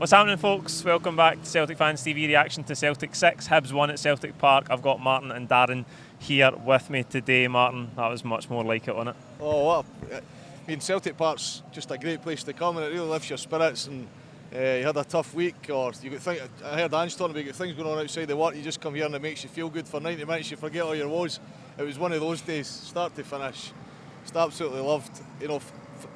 What's happening, folks? Welcome back to Celtic Fans TV reaction to Celtic 6, Hibs 1 at Celtic Park. I've got Martin and Darren here with me today. Martin, that was much more like it, wasn't it? Oh, what Celtic Park's just a great place to come, and it really lifts your spirits. And you had a tough week, or you got I heard Ange talking about you got things going on outside the work. You just come here and it makes you feel good for 90 minutes. You forget all your woes. It was one of those days, start to finish. Just absolutely loved. You know,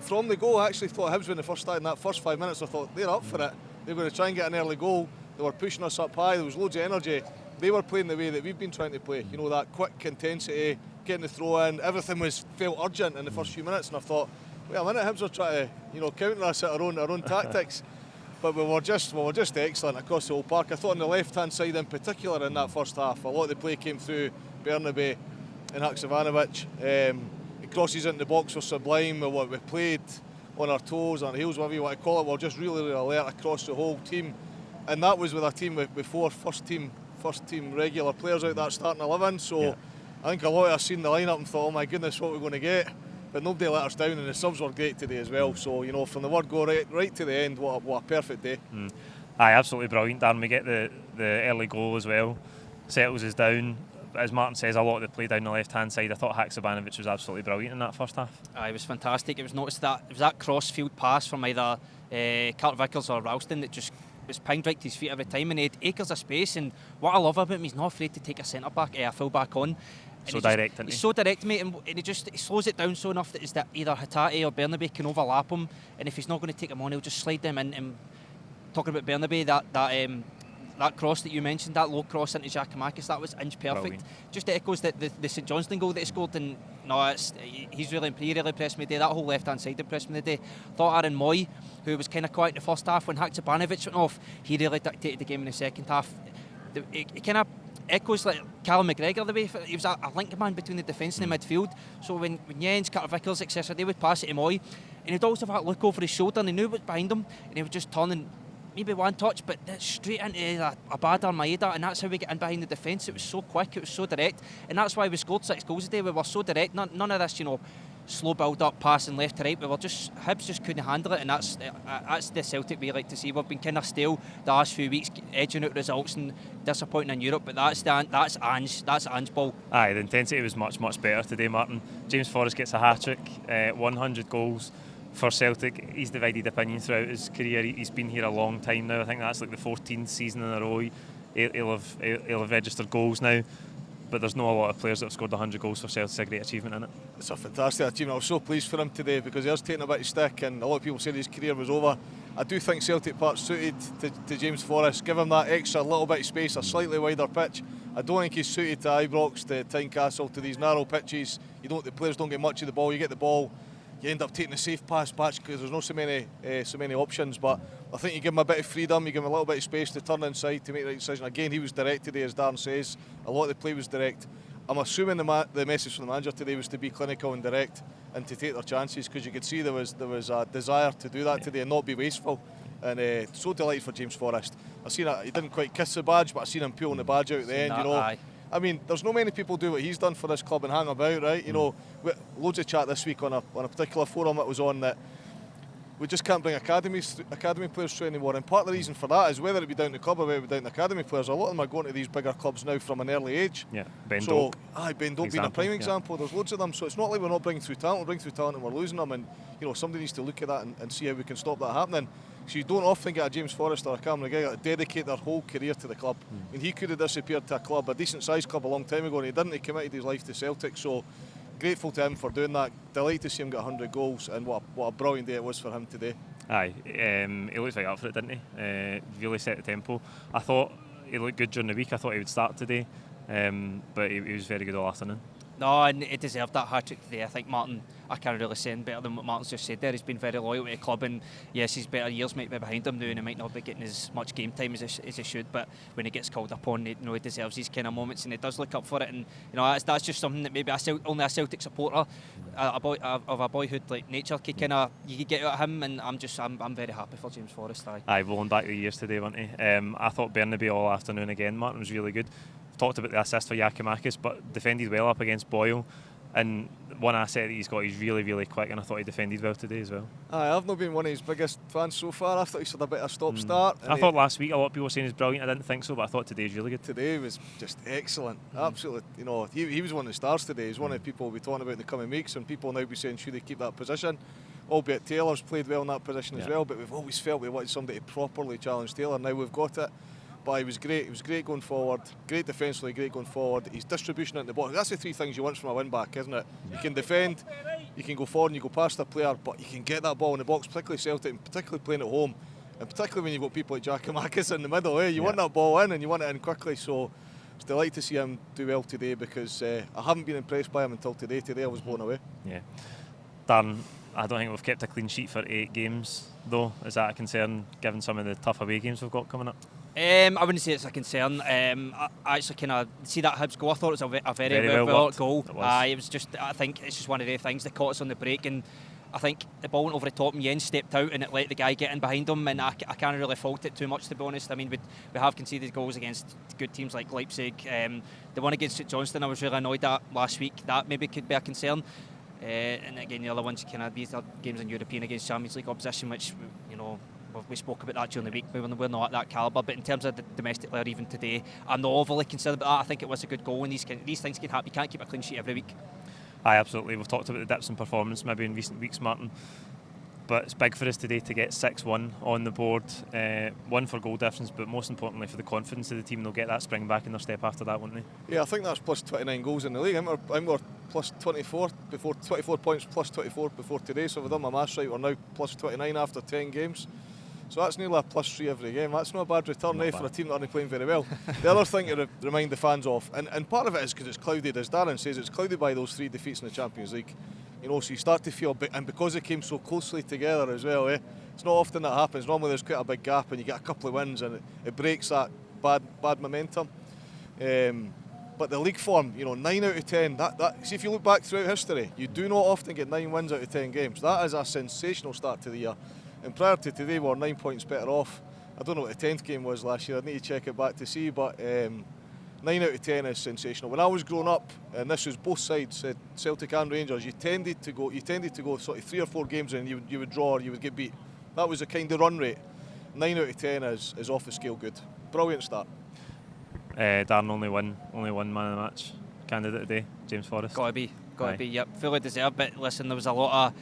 from the goal, I actually thought Hibs when they first started in that first 5 minutes. I thought they're up for it. They were going to try and get an early goal. They were pushing us up high. There was loads of energy. They were playing the way that we've been trying to play. You know, that quick intensity, getting the throw in. Everything felt urgent in the first few minutes, and I thought, wait a minute, Hibs are trying to, counter us at our own tactics. But we were just excellent across the whole park. I thought on the left-hand side in particular in that first half, a lot of the play came through Bernabe and Haksabanovic. The crosses into the box were sublime. We played on our toes, on our heels, whatever you want to call it. We were just really alert across the whole team. And that was with a team with four first team regular players out that starting 11. So yeah. I think a lot of us seen the lineup and thought, oh my goodness, what are we going to get? But nobody let us down, and the subs were great today as well. So, you know, from the word go right to the end, what a perfect day. Aye, absolutely brilliant, Darren. We get the early goal as well. Settles us down. As Martin says, a lot of the play down the left-hand side. I thought Haksabanovic was absolutely brilliant in that first half. It was fantastic. It was that cross-field pass from either Carter Vickers or Ralston that just was pinged right to his feet every time, and he had acres of space. And what I love about him, he's not afraid to take a centre-back, a full-back on. So direct, isn't he? He's so direct, mate, and he slows it down so enough that either Hatate or Bernabe can overlap him, and if he's not going to take him on, he'll just slide them in. And talking about Bernabe, that cross that you mentioned, that low cross into Giakoumakis, that was inch perfect. Brilliant. Just echoes the St Johnstone goal that he scored, and he really impressed me today. That whole left-hand side impressed me today. Thought Aaron Moy, who was kind of quiet in the first half, when Haksabanovic went off, he really dictated the game in the second half. It kind of echoes like Callum McGregor, the way he was a link man between the defence and the midfield. So when Jens, Carter Vickers, etc., they would pass it to Moy, and he'd always have that look over his shoulder, and he knew what was behind him, and he would just turn and maybe one touch, but straight into a Daizen Maeda, and that's how we get in behind the defence. It was so quick, it was so direct, and that's why we scored 6 goals today. We were so direct, none of this, slow build-up, passing left to right. Hibs just couldn't handle it, and that's the Celtic we like to see. We've been kind of stale the last few weeks, edging out results and disappointing in Europe, but that's Ange-Ball. Aye, the intensity was much better today, Martin. James Forrest gets a hat-trick, 100 goals for Celtic. He's divided opinion throughout his career. He's been here a long time now. I think that's like the 14th season in a row. He'll have registered goals now. But there's not a lot of players that have scored 100 goals for Celtic. It's a great achievement, isn't it? It's a fantastic achievement. I was so pleased for him today because he has taken a bit of stick, and a lot of people said his career was over. I do think Celtic Park suited to James Forrest. Give him that extra little bit of space, a slightly wider pitch. I don't think he's suited to Ibrox, to Tynecastle, to these narrow pitches. The players don't get much of the ball. You get the ball, you end up taking a safe pass back because there's not so many options. But I think you give him a bit of freedom, you give him a little bit of space to turn inside to make the right decision. Again, he was direct today, as Darren says. A lot of the play was direct. I'm assuming the message from the manager today was to be clinical and direct and to take their chances, because you could see there was a desire to do that today and not be wasteful. And so delighted for James Forrest. He didn't quite kiss the badge, but I seen him pulling the badge out at the end. I mean, there's no many people do what he's done for this club and hang about, right? Loads of chat this week on a particular forum that was on that we just can't bring academy players through anymore. And part of the reason for that is whether it be down the club or whether it be down the academy players, a lot of them are going to these bigger clubs now from an early age. Yeah, Ben Doak being a prime example. There's loads of them. So it's not like we're not bringing through talent. We're bringing through talent and we're losing them. And somebody needs to look at that and see how we can stop that happening. So you don't often get a James Forrest or a Callum McGregor that dedicate their whole career to the club. I mean, he could have disappeared to a decent-sized club a long time ago, and he didn't. He committed his life to Celtic. So grateful to him for doing that. Delighted to see him get 100 goals, and what a brilliant day it was for him today. Aye, he looked right up for it, didn't he? Really set the tempo. I thought he looked good during the week. I thought he would start today, but he was very good all afternoon. No, and he deserved that hat-trick today. I think Martin, I can't really say better than what Martin's just said there. He's been very loyal to the club, and yes, his better years might be behind him now, and he might not be getting as much game time as he should, but when he gets called upon, he deserves these kind of moments, and he does look up for it. And that's just something that maybe only a Celtic supporter of a boyhood like nature could you could get out of him, and I'm very happy for James Forrest. Aye, rolling back the years today, weren't he? I thought Bernabe all afternoon again. Martin was really good. Talked about the assist for Giakoumakis, but defended well up against Boyle. And one asset that he's got, he's really, really quick, and I thought he defended well today as well. I've not been one of his biggest fans so far. I thought he's had a bit of stop-start. I thought last week a lot of people were saying he's brilliant. I didn't think so, but I thought today was really good. Today was just excellent. Absolutely. You know, he was one of the stars today. He's one of the people we'll be talking about in the coming weeks, and people now be saying, should they keep that position? Albeit Taylor's played well in that position as well, but we've always felt we wanted somebody to properly challenge Taylor. Now we've got it. But he was great. He was great going forward. Great defensively, great going forward. His distribution at the ball. That's the three things you want from a win back, isn't it? You can defend, you can go forward and you go past a player, but you can get that ball in the box, particularly Celtic, and particularly playing at home. And particularly when you've got people like Giakoumakis in the middle, you want that ball in and you want it in quickly. So it's delighted to see him do well today, because I haven't been impressed by him until today. Today I was blown away. Yeah. Darren, I don't think we've kept a clean sheet for 8 games, though. Is that a concern, given some of the tough away games we've got coming up? I wouldn't say it's a concern. I actually kind of see that Hibs goal. I thought it was a very well goal. It was just, I think it's just one of the things that caught us on the break, and I think the ball went over the top and Jens stepped out and it let the guy get in behind him, and I can't really fault it too much, to be honest. I mean, we have conceded goals against good teams like Leipzig. The one against St Johnstone I was really annoyed at last week. That maybe could be a concern. And again, the other ones, these are games in European against Champions League opposition, which, you know, we spoke about that during the week. We're not at that calibre, but in terms of the domestic layer, even today, I'm not overly concerned about that. I think it was a good goal, and these things can happen. You can't keep a clean sheet every week. Aye, absolutely. We've talked about the dips in performance maybe in recent weeks, Martin, but it's big for us today to get 6-1 on the board. One for goal difference, but most importantly for the confidence of the team. They'll get that spring back in their step after that, won't they? Yeah, I think that's plus 29 goals in the league. I think we're plus 24 before 24 points, plus 24 before today. So if I've done my maths right, we're now plus 29 after 10 games. So that's nearly a plus 3 every game. That's not a bad return for a team that aren't playing very well. The other thing to remind the fans of, and part of it is because it's clouded, as Darren says, it's clouded by those 3 defeats in the Champions League. You know, so you start to feel, and because they came so closely together as well, it's not often that happens. Normally there's quite a big gap and you get a couple of wins and it breaks that bad momentum. But the league form, 9 out of 10, see, if you look back throughout history, you do not often get 9 wins out of 10 games. That is a sensational start to the year. And prior to today, we were 9 points better off. I don't know what the 10th game was last year. I need to check it back to see, but 9 out of 10 is sensational. When I was growing up, and this was both sides, Celtic and Rangers, you tended to go sort of 3 or 4 games and you would draw or you would get beat. That was the kind of run rate. 9 out of 10 is off the scale good. Brilliant start. Darren, only one man of the match candidate today, James Forrest. Got to be, yep, fully deserved. But listen, there was a lot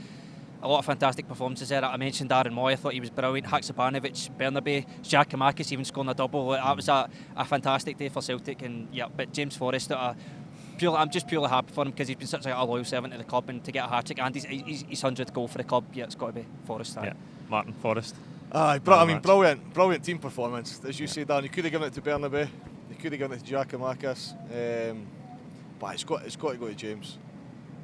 of fantastic performances there. I mentioned Darren Moy, I thought he was brilliant. Haksabanovic, Bernabei, Giakoumakis even scoring a double. That was a fantastic day for Celtic. And yeah, but James Forrest, I'm just purely happy for him because he's been such a loyal servant to the club, and to get a hat-trick and his 100th goal for the club, it's got to be Forrest. Yeah, Martin, Forrest. Brilliant team performance. As you say, Dan, you could have given it to Bernabei, you could have given it to Giakoumakis, but it's got to go to James.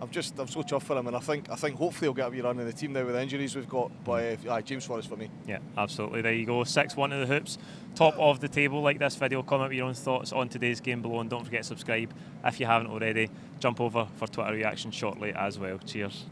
I'm so chuffed for him, and I think hopefully he'll get a wee run in the team now with the injuries we've got. But James Forrest for me. Yeah, absolutely. There you go. 6-1 to the Hoops. Top of the table. Like this video, comment with your own thoughts on today's game below, and don't forget to subscribe if you haven't already. Jump over for Twitter reaction shortly as well. Cheers.